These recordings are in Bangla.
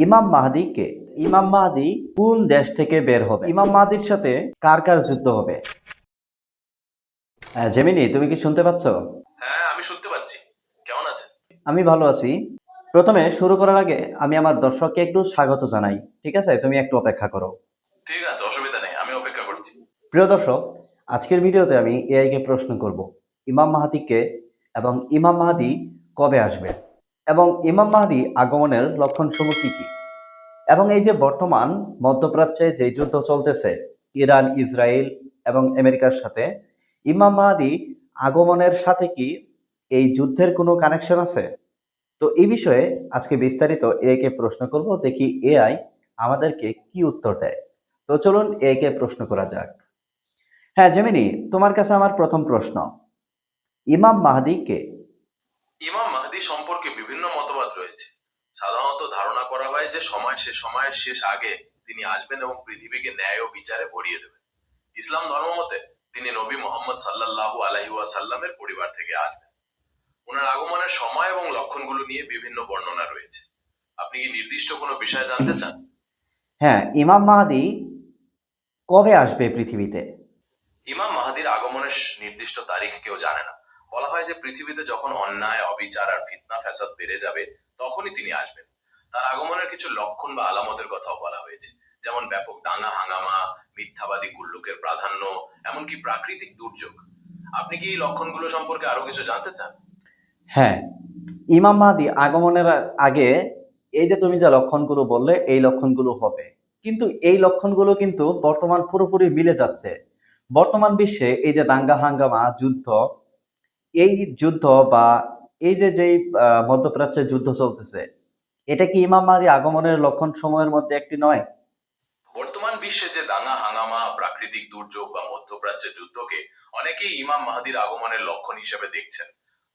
ইমাম মাহদি কে? ইমাম মাহদি কোন দেশ থেকে বের হবে? ইমাম মাহদির সাথে কার কার যুদ্ধ হবে? জেমিনি, তুমি কি শুনতে পাচ্ছ? হ্যাঁ, আমি শুনতে পাচ্ছি। কেমন আছেন? আমি ভালো আছি। প্রথমে শুরু করার আগে আমি আমার দর্শককে একটু স্বাগত জানাই। ঠিক আছে, তুমি একটু অপেক্ষা করো। ঠিক আছে, অসুবিধা নেই, আমি অপেক্ষা করছি। প্রিয় দর্শক, আজকের ভিডিওতে আমি এআই কে প্রশ্ন করব ইমাম মাহদি কে এবং ইমাম মাহদি কবে আসবে এবং ইমাম মাহদি আগমনের লক্ষণসমূহ কি কি, এবং এই যে বর্তমান মধ্যপ্রাচ্যে যে যুদ্ধ চলতেছে ইরান ইসরায়েল এবং আমেরিকার সাথে, ইমাম মাহদি আগমনের সাথে কি এই যুদ্ধের কোনো কানেকশন আছে? তো এই বিষয়ে আজকে বিস্তারিত এআই কে প্রশ্ন করব, দেখি এআই আমাদেরকে কি উত্তর দেয়। তো চলুন এআই কে প্রশ্ন করা যাক। হ্যাঁ জেমিনি, তোমার কাছে আমার প্রথম প্রশ্ন, ইমাম মাহদি কে? ইমাম মাহদী সম্পর্কে বিভিন্ন মতবাদ রয়েছে। সাধারণত ধারণা করা হয় যে সময়ের শেষ আগে তিনি আসবেন এবং পৃথিবীকে ন্যায় ও বিচারে ভরিয়ে দেবেন। ইসলাম ধর্ম মতে তিনি নবী মোহাম্মদ সাল্লাল্লাহু আলাইহি ওয়াসাল্লামের পরিবার থেকে আসবেন। ওনার আগমনের সময় এবং লক্ষণগুলো নিয়ে বিভিন্ন বর্ণনা রয়েছে। আপনি কি নির্দিষ্ট কোনো বিষয় জানতে চান? হ্যাঁ, ইমাম মাহদি কবে আসবে পৃথিবীতে? ইমাম মাহাদির আগমনের নির্দিষ্ট তারিখ কেউ জানে না। বলা হয় যে পৃথিবীতে যখন অন্যায় অবিচার আর ফিতনা ফ্যাসাদ বেড়ে যাবে তখনই তিনি আসবেন। তার আগমনের কিছু লক্ষণ বা আলামতের কথাও বলা হয়েছে, যেমন ব্যাপক দাঙ্গা হাঙ্গামা, মিথ্যাবাদী কুল্লুকের প্রাধান্য, এমনকি প্রাকৃতিক দুর্যোগ। আপনি কি এই লক্ষণগুলো সম্পর্কে আরো কিছু জানতে চান? হ্যাঁ, ইমাম মাহদি আগমনের আগে এই যে তুমি যে লক্ষণগুলো বললে এই লক্ষণগুলো হবে, কিন্তু এই লক্ষণগুলো কিন্তু বর্তমান পুরোপুরি মিলে যাচ্ছে। বর্তমান বিশ্বে এই যে দাঙ্গা হাঙ্গামা যুদ্ধ, এই যুদ্ধ বা এই যে যেই মধ্যপ্রাচ্যে যুদ্ধ চলতেছে, এটা কি ইমাম মাহদি আগমনের লক্ষণ সময়ের মধ্যে একটি নয়? বর্তমান বিশ্বে যে দাঙ্গা হাঙ্গামা, প্রাকৃতিক দুর্যোগ বা মধ্যপ্রাচ্যের যুদ্ধকে অনেকেই ইমাম মাহাদির আগমনের লক্ষণ হিসেবে দেখছেন।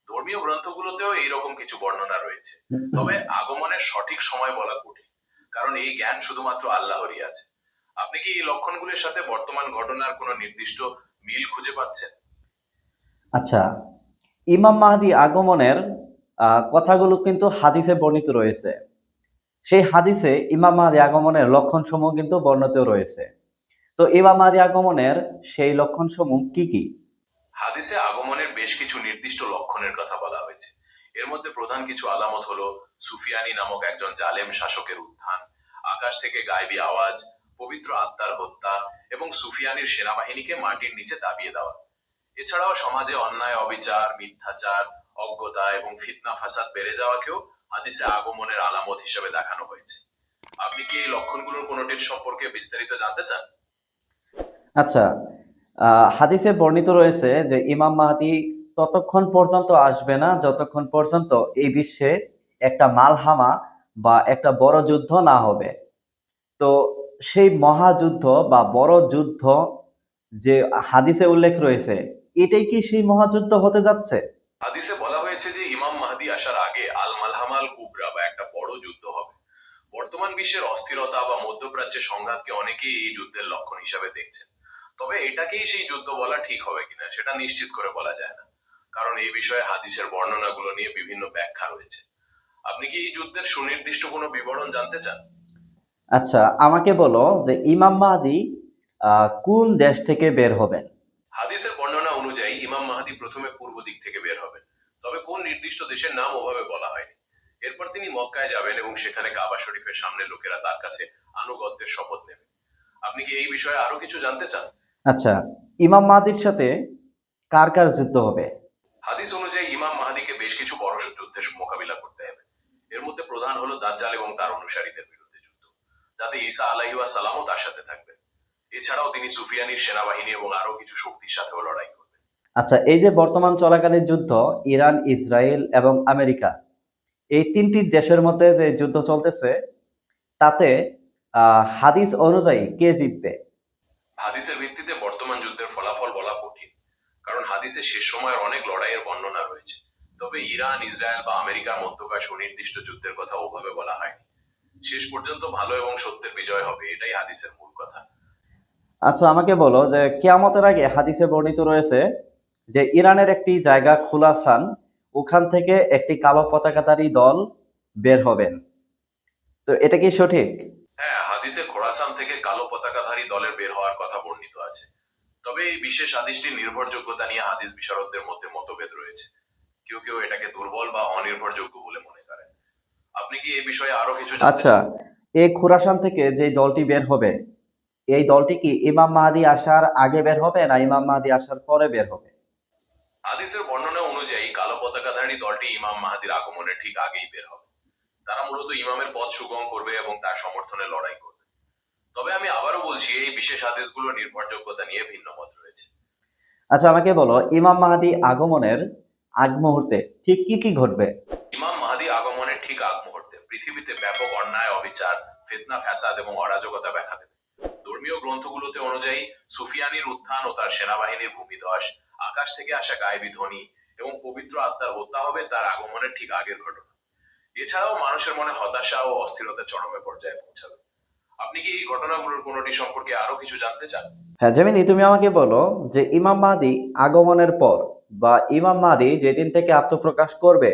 ধর্মীয় গ্রন্থগুলোতেও এইরকম কিছু বর্ণনা রয়েছে। তবে আগমনের সঠিক সময় বলা কঠিন, কারণ এই জ্ঞান শুধুমাত্র আল্লাহরই আছে। আপনি কি এই লক্ষণগুলির সাথে বর্তমান ঘটনার কোনো নির্দিষ্ট মিল খুঁজে পাচ্ছেন? আচ্ছা, ইমাম মাহদি আগমনের কথাগুলো কিন্তু হাদিসে বর্ণিত রয়েছে। সেই হাদিসে ইমাম মাহদি আগমনের লক্ষণসমূহ কিন্তু বর্ণিত রয়েছে। তো ইমাম মাহদি আগমনের সেই লক্ষণসমূহ কি কি? হাদিসে আগমনের বেশ কিছু নির্দিষ্ট লক্ষণের কথা বলা হয়েছে। এর মধ্যে প্রধান কিছু আলামত হলো সুফিয়ানি নামক একজন জালেম শাসকের উত্থান, আকাশ থেকে গায়েবী আওয়াজ, পবিত্র আত্মার হত্যা এবং সুফিয়ানির সেনাবাহিনীকে মাটির নিচে দাবিয়ে দেওয়া। এছাড়াও সমাজে অন্যায় অবিচার, মিথ্যাচার, অজ্ঞতা এবং ফিতনা ফাসাদ বেড়ে যাওয়াকেও হাদিসে আগমনের আলামত হিসেবে দেখানো হয়েছে। আপনি কি এই লক্ষণগুলোর কোনোটির সম্পর্কে বিস্তারিত জানতে চান? আচ্ছা, হাদিসে বর্ণিত রয়েছে যে ইমাম মাহদি ততক্ষণ পর্যন্ত আসবে না যতক্ষণ পর্যন্ত এই বিশ্বে একটা মালহামা বা একটা বড় যুদ্ধ না হবে। তো সেই মহাযুদ্ধ বা বড় যুদ্ধ যে হাদিসে উল্লেখ রয়েছে, এটাই কি সেই মহাযুদ্ধ হতে যাচ্ছে? হাদিসে বলা হয়েছে যে ইমাম মাহদি আসার আগে আল মালহামাল কুবরা বা একটা বড় যুদ্ধ হবে। বর্তমান বিশ্বের অস্থিরতা বা মধ্যপ্রাচ্যের সংঘাতকে অনেকেই এই যুদ্ধের লক্ষণ হিসাবে দেখছেন। তবে এটাকেই সেই যুদ্ধ বলা ঠিক হবে কিনা সেটা নিশ্চিত করে বলা যায় না, কারণ এই বিষয়ে হাদিসের বর্ণনাগুলো নিয়ে বিভিন্ন ব্যাখ্যা রয়েছে। আপনি কি এই যুদ্ধের সুনির্দিষ্ট কোনো বিবরণ জানতে চান? আচ্ছা, আমাকে বলো যে ইমাম মাহদি কোন দেশ থেকে বের হবেন? হাদিসের বর্ণনা অনুযায়ী ইমাম মাহদি প্রথমে পূর্ব দিক থেকে বের হবেন, তবে কোন নির্দিষ্ট দেশের নাম ওভাবে বলা হয়নি। এরপর তিনি মক্কায় যাবেন এবং সেখানে কাবা শরীফের সামনে লোকেরা তার কাছে আনুগত্যের শপথ নেবে। আপনি কি এই বিষয়ে আরো কিছু জানতে চান? আচ্ছা, ইমাম মাহদির সাথে কার কার যুদ্ধ হবে? হাদিস অনুযায়ী ইমাম মাহদিকে বেশ কিছু বড় যুদ্ধের মোকাবিলা করতে হবে। এর মধ্যে প্রধান হলো দাজ্জাল এবং তার অনুসারীদের বিরুদ্ধে যুদ্ধ, যাতে ঈসা আলাইহি সালামও তার সাথে থাকবেন। এছাড়াও তিনি সুফিয়ানির সেনাবাহিনী এবং আরো কিছু শক্তির সাথেও লড়াই করবেন। আচ্ছা, এই যে বর্তমান চলাকালীন যুদ্ধ ইরান ইসরায়েল এবং আমেরিকা, এই তিনটি দেশের মধ্যে যে যুদ্ধ চলতেছে, তাতে হাদিস অনুযায়ী কে জিতবে? হাদিসের ভিত্তিতে বর্তমান যুদ্ধের ফলাফল বলা কঠিন, কারণ হাদিসে শেষ সময়ের অনেক লড়াইয়ের বর্ণনা রয়েছে। তবে ইরান ইসরায়েল বা আমেরিকার মধ্যকার সুনির্দিষ্ট যুদ্ধের কথা ওভাবে বলা হয়নি। শেষ পর্যন্ত ভালো এবং সত্যের বিজয় হবে, এটাই হাদিসের মূল কথা। আচ্ছা, আমাকে বলো যে কিয়ামতের আগে হাদিসে বর্ণিত রয়েছে যে ইরানের একটি জায়গা খোরাসান, ওখান থেকে একটি কালো পতাকাধারী দল বের হবেন। তো এটা কি সঠিক? হ্যাঁ, হাদিসে খোরাসান থেকে কালো পতাকাধারী দলের বের হওয়ার কথা বর্ণিত আছে। তবে এই বিশেষ হাদিসটির নির্ভরযোগ্যতা নিয়ে হাদিস বিশারদদের মধ্যে মতভেদ রয়েছে। কেউ কেউ এটাকে দুর্বল বা অনির্ভরযোগ্য বলে মনে করেন। আপনি কি এই বিষয়ে আরো কিছু জানতে আচ্ছা, চান? এই খুরাসান থেকে যে দলটি বের হবে, এই দলটি কি ইমাম মাহদী আসার আগে বের হবে না ইমাম মাহদী আসার পরে বের হবে? হাদিসের বর্ণনা অনুযায়ী কালো পতাকাধারী দলটি ইমাম মাহাদির আগমনের ঠিক আগেই বের হবে। তারা মূলত ইমামের পথ সুগম করবে এবং তার সমর্থনে লড়াই করবে। তবে আমি আবারও বলছি, এই বিশেষ হাদিসগুলোর নির্ভরযোগ্যতা নিয়ে ভিন্ন মত রয়েছে। আচ্ছা, আমাকে বলো, ইমাম মাহদী আগমনের আগ মুহূর্তে ঠিক কি কি ঘটবে? ইমাম মাহদী আগমনের ঠিক আগ মুহূর্তে পৃথিবীতে ব্যাপক অন্যায়, অবিচার, ফিতনা, ফ্যাসাদ এবং অরাজকতা দেখা দেবে। ধর্মীয় গ্রন্থগুলোতে অনুযায়ী সুফিয়ানির উত্থান ও তার সেনাবাহিনীর ভূমিধস, আকাশ থেকে আসা গায়েবী ধ্বনি এবং পবিত্র আত্মার হত্যা হবে তার আগমনের ঠিক আগের ঘটনা। এছাড়াও মানুষের মনে হতাশা ও অস্থিরতা চরমে পর্যায়ে পৌঁছাবে। আপনি কি এই ঘটনাগুলোর কোনোটি সম্পর্কে আরো কিছু জানতে চান? হ্যাঁ জেমিনি, তুমি আমাকে বলো যে ইমাম মাহদী আগমনের পর বা ইমাম মাহদী যেদিন থেকে আত্মপ্রকাশ করবে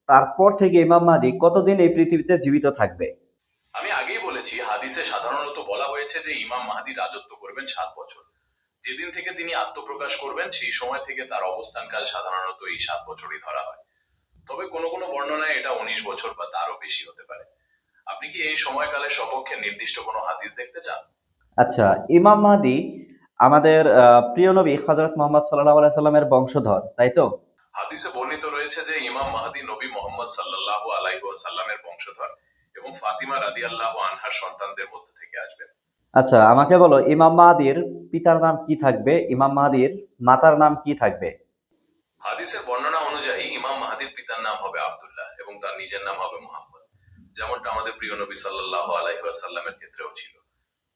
তারপর থেকে ইমাম মাহদী কতদিন এই পৃথিবীতে জীবিত থাকবে? আমি আগেই বলেছি, হাদিসে সাধারণত বলা হয়েছে যে ইমাম মাহদী রাজত্ব করবেন 7 বছর। যেদিন থেকে তিনি আত্মপ্রকাশ করবেন সেই সময় থেকে তার অবস্থানকাল সাধারণত এই 7 বছরই ধরা হয়। তবে কোনো কোনো বর্ণনায় এটা 19 বছর বা তারও বেশি হতে পারে। আপনি কি এই সময়কালের সপক্ষে নির্দিষ্ট কোনো হাদিস দেখতে চান? আচ্ছা, ইমাম মাহদী আমাদের প্রিয় নবী হযরত মুহাম্মদ সাল্লাল্লাহু আলাইহি সাল্লামের বংশধর, তাই তো? হাদিসে বর্ণিত রয়েছে যে ইমাম মাহদী নবী মোহাম্মদ সাল্লাল্লাহু আলাইহি ওয়াসাল্লামের বংশধর এবং ফাতিমা রাদিয়াল্লাহু আনহার সন্তানদের মধ্য থেকে আসবেন। আচ্ছা, আমাকে বলো ইমাম মাহদীর পিতার নাম কি থাকবে, ইমাম মাহদীর মাতার নাম কি থাকবে? হাদিসের বর্ণনা অনুযায়ী ইমাম মাহদীর পিতার নাম হবে আব্দুল্লাহ এবং তার নিজের নাম হবে মুহাম্মদ, যেমনটা আমাদের প্রিয় নবী সাল্লাল্লাহু আলাইহি ওয়াসাল্লামের ক্ষেত্রেও ছিল।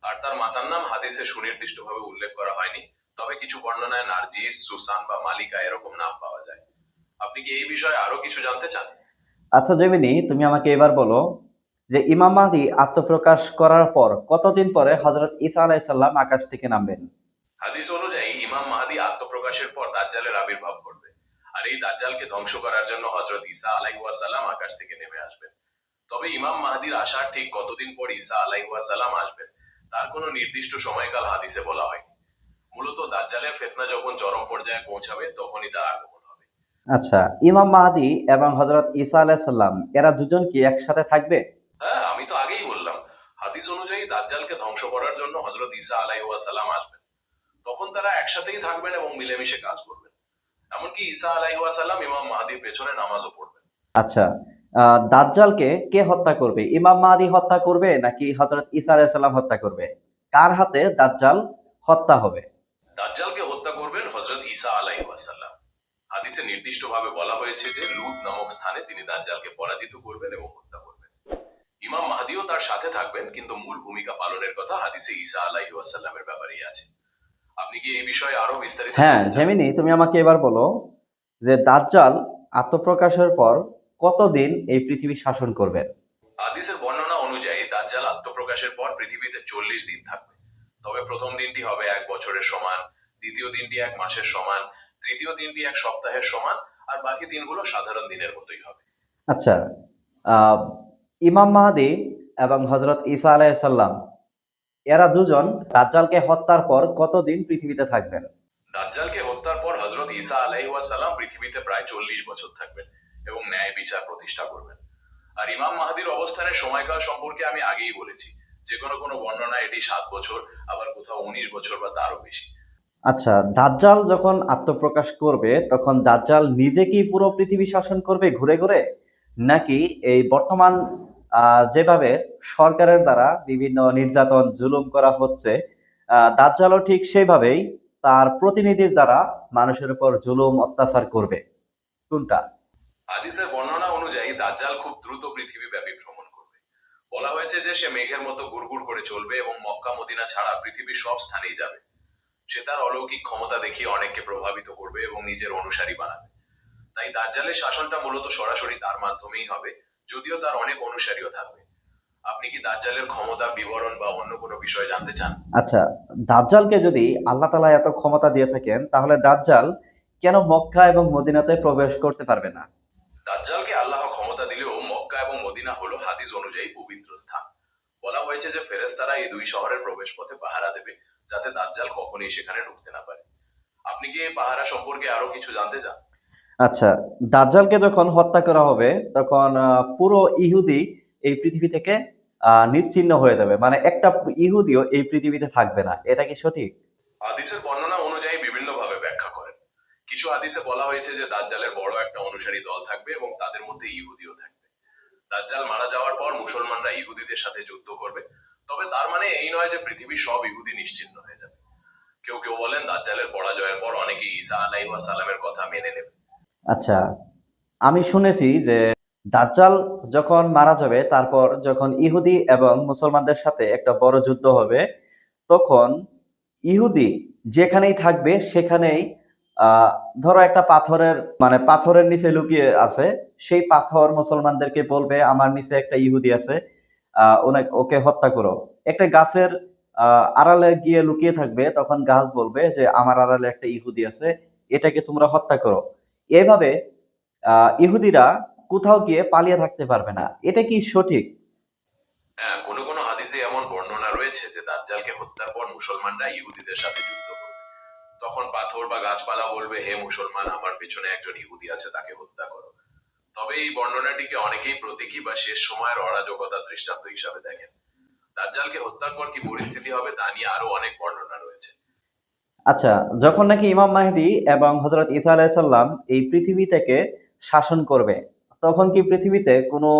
আর তার মাতার নাম হাদিসে সুনির্দিষ্টভাবে উল্লেখ করা হয়নি, তবে কিছু বর্ণনায় নার্জিস, সুসান বা মালিকা এরকম নাম পাওয়া যায়। আপনি কি এই বিষয়ে আরো কিছু জানতে চান? আচ্ছা জেমিনি, তুমি আমাকে এবার বলো যে ইমাম মাহদী আত্মপ্রকাশ করার পর কতদিন পরে হযরত ঈসা আলাইহিস সালাম আকাশ থেকে নামবেন? হাদিস অনুযায়ী ইমাম মাহদী আত্মপ্রকাশের পর দাজ্জালের আবির্ভাব করবে। আর এই দাজ্জালকে ধ্বংস করার জন্য হযরত ঈসা আলাইহিস সালাম আকাশ থেকে নেমে আসবেন। তবে ইমাম মাহদীর আসার ঠিক কতদিন পর ঈসা আলাইহিস সালাম আসবেন তার কোনো নির্দিষ্ট সময়কাল হাদিসে বলা হয়নি। মূলত দাজ্জালের ফিতনা যখন চরম পর্যায়ে পৌঁছাবে তখনই তার আগমন হবে। আচ্ছা, ইমাম মাহদী এবং হযরত ঈসা আলাইহিস সালাম এরা দুজন কি একসাথে থাকবে? হ্যাঁ, আমি তো আগেই বললাম, হাদিস অনুযায়ী দাজ্জালকে ধ্বংস করার জন্য হযরত ঈসা আলাইহিস সালাম আসবেন। তখন তারা একসাথেই থাকবেন এবং মিলেমিশে কাজ করবেন। এমনকি ঈসা আলাইহিস সালাম ইমাম মাহদীর পেছনে নামাজও পড়বেন। আচ্ছা, দাজ্জালকে কে হত্যা করবে? ইমাম মাহদী হত্যা করবে নাকি হযরত ঈসা আলাইহিস সালাম হত্যা করবে? কার হাতে দাজ্জাল হত্যা হবে? দাজ্জালকে হত্যা করবেন হযরত ঈসা আলাইহিস সালাম। হাদিসে নির্দিষ্টভাবে বলা হয়েছে যে লুদ নামক স্থানে তিনি দাজ্জালকে পরাজিত করবেন এবং হত্যা করবেন। ইমাম মাহদীও তার সাথে থাকবেন, কিন্তু মূল ভূমিকা পালনের কথা হাদিসে ঈসা আলাইহিস সালামের ব্যাপারেই আছে। আপনি কি এই বিষয়ে আরো বিস্তারিত হ্যাঁ জানতে চান? জেমিনি, তুমি আমাকে এবার বলো যে দাজ্জাল আত্মপ্রকাশের পর কতদিন এই পৃথিবী শাসন করবেন? হাদিসের বর্ণনা অনুযায়ী দাজ্জাল আত্মপ্রকাশের পর পৃথিবীতে 40 দিন থাকবে। তবে প্রথম দিনটি হবে 1 বছরের সমান, দ্বিতীয় দিনটি 1 মাসের সমান, তৃতীয় দিনটি 1 সপ্তাহের সমান, আর বাকি দিনগুলো সাধারণ দিনের মতোই হবে। আচ্ছা, আহ, ইমাম মাহদী এবং হযরত ঈসা আলাইহিস সালাম এরা দুজন দাজ্জালকে হত্যার পর কতদিন পৃথিবীতে থাকবেন? দাজ্জালকে হত্যার পর হযরত ঈসা আলাইহিস সালাম পৃথিবীতে প্রায় 40 বছর থাকবেন এবং ন্যায় বিচার প্রতিষ্ঠা করবেন। আর ইমাম মাহদীর অবস্থানের সময়কাল সম্পর্কে আমি আগেই বলেছি, যে কোনো কোনো বর্ণনায় এটি 7 বছর, আবার কোথাও 19 বছর বা তারও বেশি। আচ্ছা, দাজ্জাল যখন আত্মপ্রকাশ করবে তখন দাজ্জাল নিজে কি পুরো পৃথিবী শাসন করবে ঘুরে ঘুরে, নাকি এই বর্তমান যেভাবে সরকারের দ্বারা বিভিন্ন নির্যাতন জুলুম করা হচ্ছে, দাজ্জালও ঠিক সেইভাবেই তার প্রতিনিধির দ্বারা মানুষের উপর জুলুম অত্যাচার করবে? কোনটা? হাদিসের বর্ণনা অনুযায়ী দাজ্জাল খুব দ্রুত পৃথিবীব্যাপী ভ্রমণ করবে। বলা হয়েছে যে সে মেঘের মতো গুড়গুড় করে চলবে এবং মক্কা মদিনা ছাড়া পৃথিবীর সব স্থানেই যাবে। সে তার অলৌকিক ক্ষমতা দেখিয়ে অনেককে প্রভাবিত করবে এবং নিজের অনুসারী বানাবে। তাই দাজ্জালের শাসনটা মূলত সরাসরি তার মাধ্যমেই হবে, যদিও তার অনেক অনুসারীও থাকবে। আপনি কি দাজ্জালের ক্ষমতা, বিবরণ বা অন্য কোনো বিষয় জানতে চান? আচ্ছা, দাজ্জালকে যদি আল্লাহ তাআলা এত ক্ষমতা দিয়ে থাকেন তাহলে দাজ্জাল কেন মক্কা এবং মদিনাতে প্রবেশ করতে পারবে না? দাজ্জালকে আল্লাহ ক্ষমতা দিলেও মক্কা এবং মদিনা হলো হাদিস অনুযায়ী পবিত্র পবিত্র স্থান। বলা হয়েছে যে ফেরেশতারা এই দুই শহরের প্রবেশ পথে পাহারা দেবে, যাতে দাজ্জাল কখনোই সেখানে ঢুকতে না পারে। আপনি কি এই পাহারা সম্পর্কে আরো কিছু জানতে চান? আচ্ছা, দাজ্জালকে যখন হত্যা করা হবে তখন পুরো ইহুদি এই পৃথিবী থেকে নিশ্চিহ্ন হয়ে যাবে, মানে একটা ইহুদিও এই পৃথিবীতে থাকবে না। এটা কি সঠিক? হাদিসের বর্ণনা অনুযায়ী বিভিন্নভাবে ব্যাখ্যা করেন। কিছু হাদিসে বলা হয়েছে যে দাজ্জালের বড় একটা অনুসারী দল থাকবে এবং তাদের মধ্যে ইহুদিও থাকবে। দাজ্জাল মারা যাওয়ার পর মুসলমানরা ইহুদিদের সাথে যুদ্ধ করবে। তবে তার মানে এই নয় যে পৃথিবীর সব ইহুদি নিশ্চিহ্ন হয়ে যাবে। কেউ কেউ বলেন দাজ্জালের পরাজয়ের পর অনেকে ঈসা আলাইহিস সালামের কথা মেনে নেবে। আচ্ছা, আমি শুনেছি যে দাজ্জাল যখন মারা যাবে, তারপর যখন ইহুদি এবং মুসলমানদের সাথে একটা বড় যুদ্ধ হবে, তখন ইহুদি যেখানেই থাকবে সেখানেই আহ ধরো একটা পাথরের, মানে পাথরের নিচে লুকিয়ে আছে, সেই পাথর মুসলমানদেরকে বলবে আমার নিচে একটা ইহুদি আছে, ওকে হত্যা করো। একটা গাছের আড়ালে গিয়ে লুকিয়ে থাকবে, তখন গাছ বলবে যে আমার আড়ালে একটা ইহুদি আছে, এটাকে তোমরা হত্যা করো। এভাবে ইহুদিরা কোথাও গিয়ে পালিয়ে থাকতে পারবে না। এটা কি সঠিক? হ্যাঁ, কোনো কোনো হাদিসে এমন বর্ণনা রয়েছে যে দাজ্জালকে হত্যার পর মুসলমানরা ইহুদিদের সাথে যুদ্ধ করবে। তখন পাথর বা গাছপালা বলবে, হে মুসলমান, আমার পেছনে একজন ইহুদি আছে, তাকে হত্যা করো। তবে এই বর্ণনাটিকে অনেকেই প্রতীকী বা শেষ সময়ের অরাজকতার দৃষ্টান্ত হিসাবে দেখেন। দাজ্জালকে হত্যার পর কি পরিস্থিতি হবে তা নিয়ে আরো অনেক বর্ণনা রয়েছে। আচ্ছা, যখন নাকি ইমাম মাহদী এবং হযরত ঈসা আলাইহিস সালাম এই পৃথিবী থেকে শাসন করবে, তখন কি পৃথিবীতে কোনো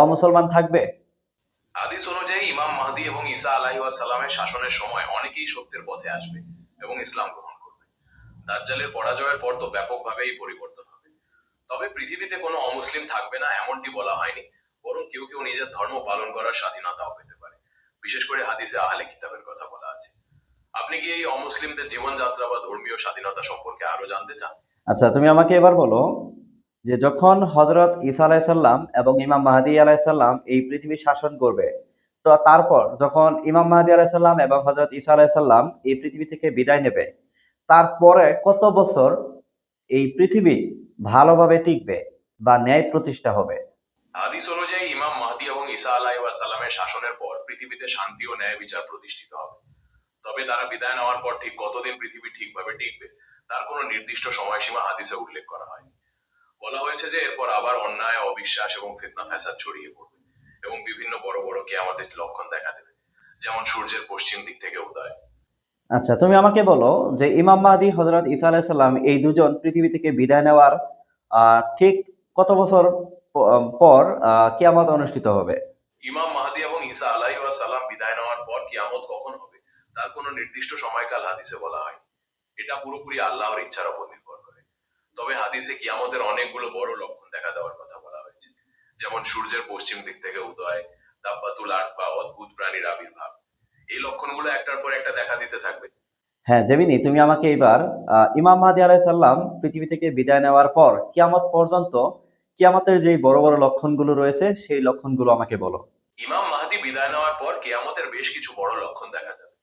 অমুসলমান থাকবে? হাদিস অনুযায়ী ইমাম মাহদী এবং ঈসা আলাইহিস সালামের শাসনের সময় অনেকেই সত্যের পথে আসবে এবং ইসলাম গ্রহণ করবে। দাজ্জালের পরাজয়ের পর তো ব্যাপকভাবে এই পরিবর্তন হবে। তবে পৃথিবীতে কোনো অমুসলিম থাকবে না এমনটি বলা হয়নি, বরং কেউ কেউ নিজের ধর্ম পালন করার স্বাধীনতাও পেতে পারে। বিশেষ করে হাদিসে আহলে কিতাবের কথা বলা আছে। আপনি কি এই অমুসলিমদের জীবনযাত্রা বা ধর্মীয় স্বাধীনতা সম্পর্কে আরো জানতে চান? আচ্ছা, তুমি আমাকে এবার বলো যে যখন হযরত ঈসা আলাইহিস সালাম এবং ইমাম মাহদী আলাইহিস সালাম এই পৃথিবী শাসন করবে, তো তারপর যখন ইমাম মাহদী আলাইহিস সালাম এবং হযরত ঈসা আলাইহিস সালাম এই পৃথিবী থেকে বিদায় নেবে, তারপরে কত বছর এই পৃথিবী ভালোভাবে টিকবে বা ন্যায় প্রতিষ্ঠা হবে? হাদিস অনুযায়ী ইমাম মাহদী এবং ঈসা আলাইহিস সালামের শাসনের পর পৃথিবীতে শান্তি ও ন্যায় বিচার প্রতিষ্ঠিত হবে। তবে তারা বিদায় নেওয়ার পর ঠিক কতদিন পৃথিবী ঠিকভাবে টিকবে তার কোনো নির্দিষ্ট সময়সীমা হাদিসে উল্লেখ করা হয়নি। বলা হয়েছে যে এরপর আবার অন্যায়, অবিশ্বাস এবং ফিতনা ফ্যাসাদ ছড়িয়ে পড়বে এবং বিভিন্ন বড় বড় কিয়ামতের লক্ষণ দেখা দেবে, যেমন সূর্যের পশ্চিম দিক থেকে উদয়। আচ্ছা, তুমি আমাকে বলো যে ইমাম মাহদী হযরত ঈসা আলাইহিস সালাম এই দুজন পৃথিবী থেকে বিদায় নেওয়ার ঠিক কত বছর পর কিয়ামত অনুষ্ঠিত হবে? ইমাম মাহদী এবং ঈসা আলাইহিস সালাম বিদায় নেওয়ার পর কিয়ামত কখন হবে তার কোনো নির্দিষ্ট সময়কাল হাদিসে বলা হয়নি। এটা পুরোপুরি আল্লাহর ইচ্ছার উপর নির্ভর করে। তবে হাদিসে কিয়ামতের অনেকগুলো বড় লক্ষণ দেখা দেওয়ার কথা বলা হয়েছে, যেমন সূর্যের পশ্চিম দিক থেকে উদয়, দাব্বাতুল আরদ বা অদ্ভুত প্রাণীর আবির্ভাব। এই লক্ষণগুলো একটার পর একটা দেখা দিতে থাকবে। হ্যাঁ জেমিনি, তুমি আমাকে এবার ইমাম মাহদী আলাইহিস সালাম পৃথিবী থেকে বিদায় নেওয়ার পর কিয়ামত পর্যন্ত কিয়ামতের যে বড় বড় লক্ষণগুলো রয়েছে সেই লক্ষণগুলো আমাকে বলো। ইমাম মাহদী বিদায় নেওয়ার পর কিয়ামতের বেশ কিছু বড় লক্ষণ দেখা যাবে।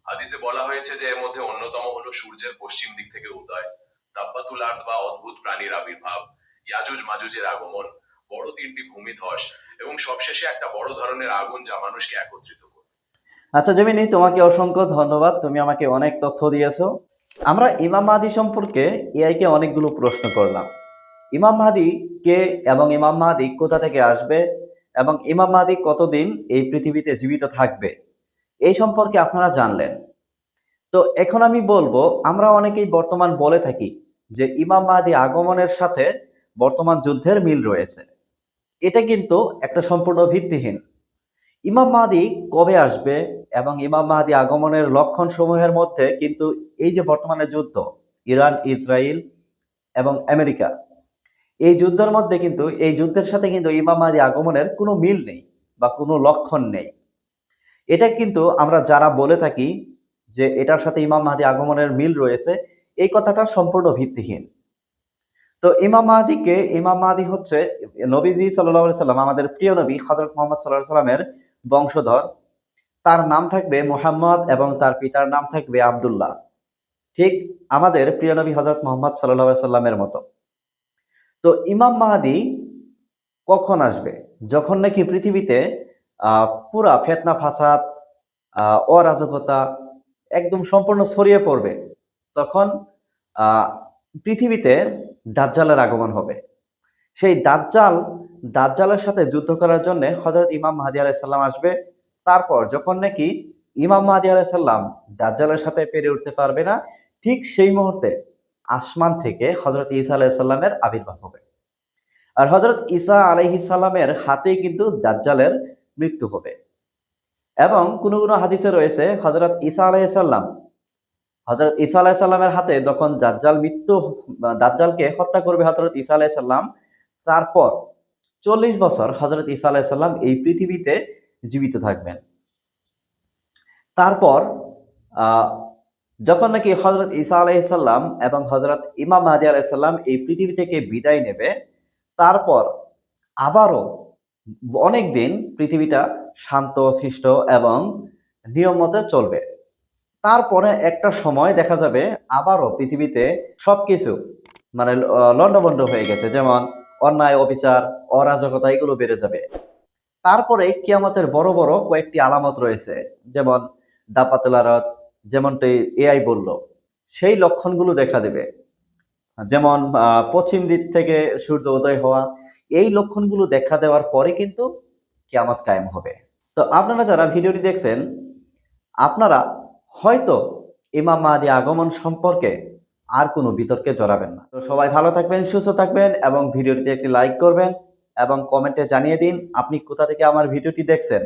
হাদিসে বলা হয়েছে যে এর মধ্যে অন্যতম হলো সূর্যের পশ্চিম দিক থেকে উদয়, দাব্বাতুল আরদ বা অদ্ভুত প্রাণীর আবির্ভাব, ইয়াজুজ মাজুজের আগমন, বড় তিনটি ভূমিধস এবং সবশেষে একটা বড় ধরনের আগুন যা মানুষকে একত্রিত করবে। আচ্ছা জেমিনি, তোমাকে অসংখ্য ধন্যবাদ, তুমি আমাকে অনেক তথ্য দিয়েছো। আমরা ইমাম মাহদী সম্পর্কে এআইকে অনেকগুলো প্রশ্ন করলাম। ইমাম মাহদী কে এবং ইমাম মাহদী কোথা থেকে আসবে এবং ইমাম মাহদী কতদিন এই পৃথিবীতে জীবিত থাকবে, এই সম্পর্কে আপনারা জানলেন। তো এখন আমি বলবো, আমরা অনেকেই বর্তমান বলে থাকি যে ইমাম মাহদী আগমনের সাথে বর্তমান যুদ্ধের মিল রয়েছে। এটা কিন্তু একটা সম্পূর্ণ ভিত্তিহীন। ইমাম মাহদী কবে আসবে এবং ইমাম মাহদী আগমনের লক্ষণ সমূহের মধ্যে কিন্তু এই যে বর্তমানে যুদ্ধ, ইরান, ইসরায়েল এবং আমেরিকা, এই যুদ্ধের মধ্যে কিন্তু এই যুদ্ধের সাথে কিন্তু ইমাম মাহদী আগমনের কোনো মিল নেই বা কোনো লক্ষণ নেই। এটা কিন্তু আমরা যারা বলে থাকি যে এটার সাথে ইমাম মাহদী আগমনের মিল রয়েছে, এই কথাটা সম্পূর্ণ ভিত্তিহীন। তো ইমাম মাহদী হচ্ছে নবীজি সাল্লাল্লাহু আলাইহি সাল্লাম, আমাদের প্রিয় নবী হযরত মুহাম্মদ সাল্লাল্লাহু আলাইহি সাল্লামের বংশধর। তার নাম থাকবে মুহাম্মদ এবং তার পিতার নাম থাকবে আব্দুল্লাহ, ঠিক আমাদের প্রিয় নবী হযরত মুহাম্মদ সাল্লাল্লাহু আলাইহি সাল্লামের মতো। তো ইমাম মাহদী কখন আসবে? যখন নাকি পৃথিবীতে পুরা ফিতনা ফাসাদ, অরাজকতা একদম সম্পূর্ণ ছড়িয়ে পড়বে, তখন আহ, পৃথিবীতে দাজ্জালের আগমন হবে। সেই দাজ্জালের সাথে যুদ্ধ করার জন্য হযরত ইমাম মাহদী আলাইহিস সালাম আসবে। তারপর যখন নাকি ইমাম মাহদী আলাইহিস সালাম দাজ্জালের সাথে পেরে উঠতে পারবে না, ঠিক সেই মুহূর্তে আসমান থেকে হযরত ঈসা আলাইহিস সালামের আবির্ভাব হবে। আর হযরত ঈসা আলাইহিস সালামের হাতেই কিন্তু দাজ্জালের মৃত্যু হবে। এবং কোনো কোনো হাদিসে রয়েছে হযরত ঈসা আলাইহিস সালামের হাতে যখন দাজ্জালকে হত্যা করবে হযরত ঈসা আলাইহিস সালাম, তারপর 40 বছর হযরত ঈসা আলাইহিস সালাম এই পৃথিবীতে জীবিত থাকবেন। তারপর আহ, যখন নাকি হযরত ঈসা আলাইহিস সালাম এবং হযরত ইমাম মাহদী আলাইহিস সালাম এই পৃথিবী থেকে বিদায় নেবে, তারপর আবারও অনেক দিন পৃথিবীটা শান্ত শিষ্ট এবং নিয়ম মতো চলবে। তারপরে একটা সময় দেখা যাবে আবারও পৃথিবীতে সবকিছু মানে লন্ডভন্ড হয়ে গেছে, যেমন অন্যায় অবিচার অরাজকতা এগুলো বেড়ে যাবে। তারপরে কিয়ামতের বড় বড় কয়েকটি আলামত রয়েছে, যেমন দাপাতুল আরদ, যেমনটি এআই বলল, সেই লক্ষণগুলো দেখা দেবে। যেমন পশ্চিম দিক থেকে সূর্য উদয় হওয়া, এই লক্ষণগুলো দেখা দেওয়ার পরে কিন্তু কিয়ামত কায়েম হবে। তো আপনারা যারা ভিডিওটি দেখছেন, আপনারা হয়তো ইমাম মাহদী আগমন সম্পর্কে আর কোনো বিতর্কে জড়াবেন না। তো সবাই ভালো থাকবেন, সুস্থ থাকবেন এবং ভিডিওটিতে একটি লাইক করবেন এবং কমেন্টে জানিয়ে দিন আপনি কোথা থেকে আমার ভিডিওটি দেখছেন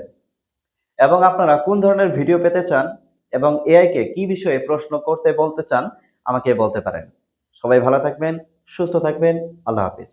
এবং আপনারা কোন ধরনের ভিডিও পেতে চান এবং এআই কে কি বিষয়ে প্রশ্ন করতে বলতে চান আমাকে বলতে পারেন। সবাই ভালো থাকবেন, সুস্থ থাকবেন। আল্লাহ হাফিজ।